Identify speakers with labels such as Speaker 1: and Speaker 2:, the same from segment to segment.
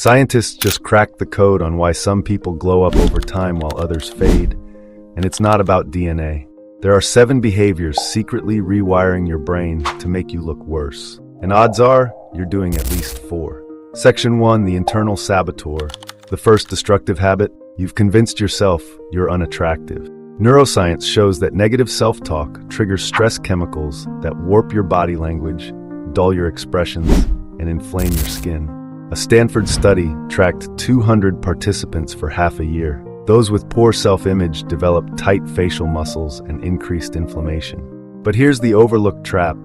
Speaker 1: Scientists just cracked the code on why some people glow up over time while others fade, and it's not about DNA. There are 7 behaviors secretly rewiring your brain to make you look worse, and odds are you're doing at least 4. Section 1, the internal saboteur. The first destructive habit: you've convinced yourself you're unattractive. Neuroscience shows that negative self-talk triggers stress chemicals that warp your body language, dull your expressions, and inflame your skin. A Stanford study tracked 200 participants for half a year. Those with poor self-image developed tight facial muscles and increased inflammation. But here's the overlooked trap.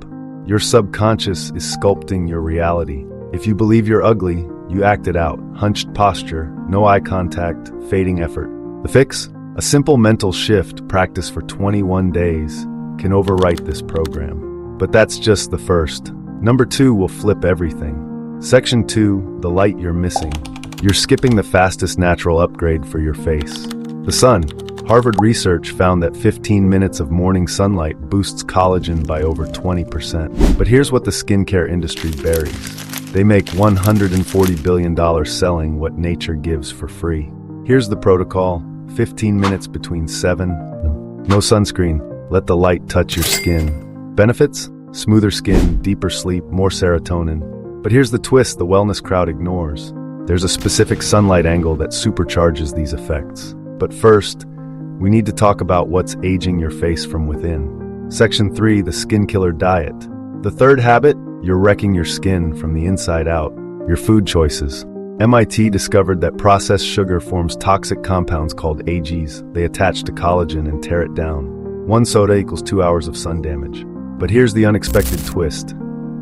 Speaker 1: Your subconscious is sculpting your reality. If you believe you're ugly, you act it out. Hunched posture, no eye contact, fading effort. The fix? A simple mental shift practiced for 21 days can overwrite this program. But that's just the first. Number 2 will flip everything. Section 2, the light you're missing. You're skipping the fastest natural upgrade for your face. The sun. Harvard research found that 15 minutes of morning sunlight boosts collagen by over 20%. But here's what the skincare industry buries. They make $140 billion selling what nature gives for free. Here's the protocol: 15 minutes between 7. No sunscreen. Let the light touch your skin. Benefits? Smoother skin, deeper sleep, more serotonin. But here's the twist the wellness crowd ignores. There's a specific sunlight angle that supercharges these effects. But first, we need to talk about what's aging your face from within. Section 3, the skin killer diet. The third habit: you're wrecking your skin from the inside out. Your food choices. MIT discovered that processed sugar forms toxic compounds called AGs. They attach to collagen and tear it down. 1 soda equals 2 hours of sun damage. But here's the unexpected twist.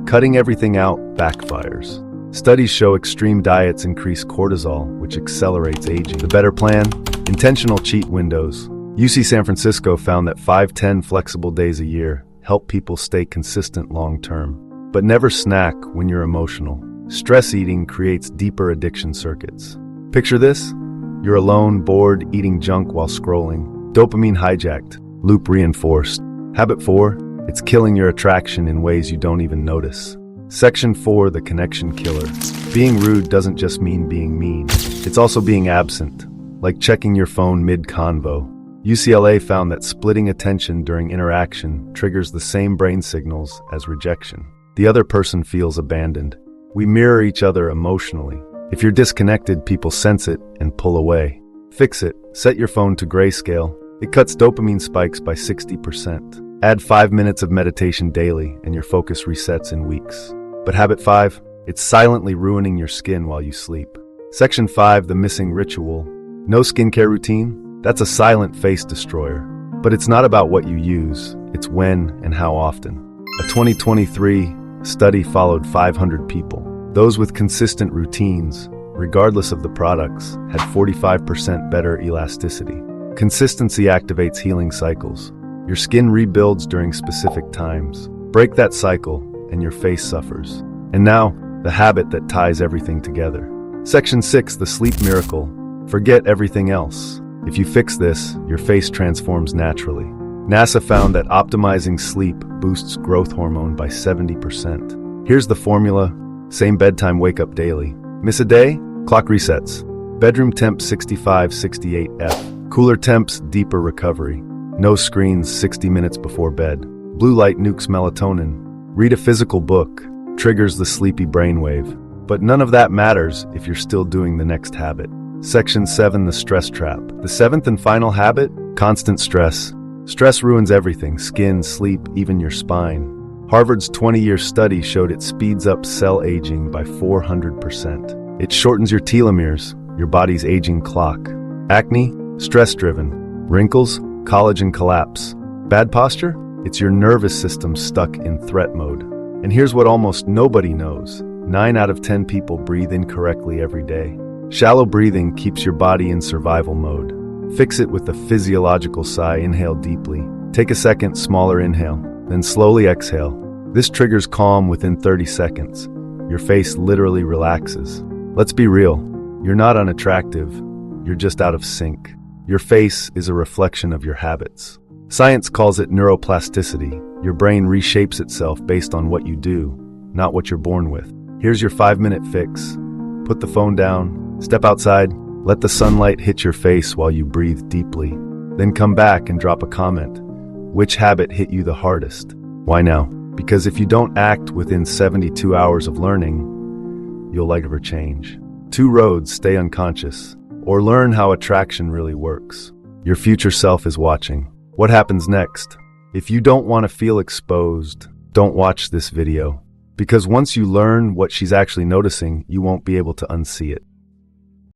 Speaker 1: Cutting everything out backfires. Studies show extreme diets increase cortisol, which accelerates aging. The better plan? Intentional cheat windows. UC San Francisco found that 5-10 flexible days a year help people stay consistent long-term. But never snack when you're emotional. Stress eating creates deeper addiction circuits. Picture this: you're alone, bored, eating junk while scrolling. Dopamine hijacked, loop reinforced. Habit 4, it's killing your attraction in ways you don't even notice. Section 4, the connection killer. Being rude doesn't just mean being mean. It's also being absent, like checking your phone mid-convo. UCLA found that splitting attention during interaction triggers the same brain signals as rejection. The other person feels abandoned. We mirror each other emotionally. If you're disconnected, people sense it and pull away. Fix it. Set your phone to grayscale. It cuts dopamine spikes by 60%. Add 5 minutes of meditation daily and your focus resets in weeks. But habit 5, it's silently ruining your skin while you sleep. Section 5, the missing ritual. No skincare routine? That's a silent face destroyer. But it's not about what you use, it's when and how often. A 2023 study followed 500 people. Those with consistent routines, regardless of the products, had 45% better elasticity. Consistency activates healing cycles. Your skin rebuilds during specific times. Break that cycle, and your face suffers. And now, the habit that ties everything together. Section 6, the sleep miracle. Forget everything else. If you fix this, your face transforms naturally. NASA found that optimizing sleep boosts growth hormone by 70%. Here's the formula: same bedtime, wake up daily. Miss a day? Clock resets. Bedroom temp 65-68 F. Cooler temps, deeper recovery. No screens 60 minutes before bed. Blue light nukes melatonin. Read a physical book. Triggers the sleepy brainwave. But none of that matters if you're still doing the next habit. Section 7, the stress trap. The 7th and final habit? Constant stress. Stress ruins everything: skin, sleep, even your spine. Harvard's 20-year study showed it speeds up cell aging by 400%. It shortens your telomeres, your body's aging clock. Acne? Stress-driven. Wrinkles? Collagen collapse. Bad posture? It's your nervous system stuck in threat mode. And here's what almost nobody knows. 9 out of 10 people breathe incorrectly every day. Shallow breathing keeps your body in survival mode. Fix it with a physiological sigh. Inhale deeply. Take a second, smaller inhale, then slowly exhale. This triggers calm within 30 seconds. Your face literally relaxes. Let's be real. You're not unattractive. You're just out of sync. Your face is a reflection of your habits. Science calls it neuroplasticity. Your brain reshapes itself based on what you do, not what you're born with. Here's your 5-minute fix. Put the phone down, step outside, let the sunlight hit your face while you breathe deeply. Then come back and drop a comment. Which habit hit you the hardest? Why now? Because if you don't act within 72 hours of learning, you'll never change. 2 roads: stay unconscious, or learn how attraction really works. Your future self is watching. What happens next? If you don't want to feel exposed, don't watch this video. Because once you learn what she's actually noticing, you won't be able to unsee it.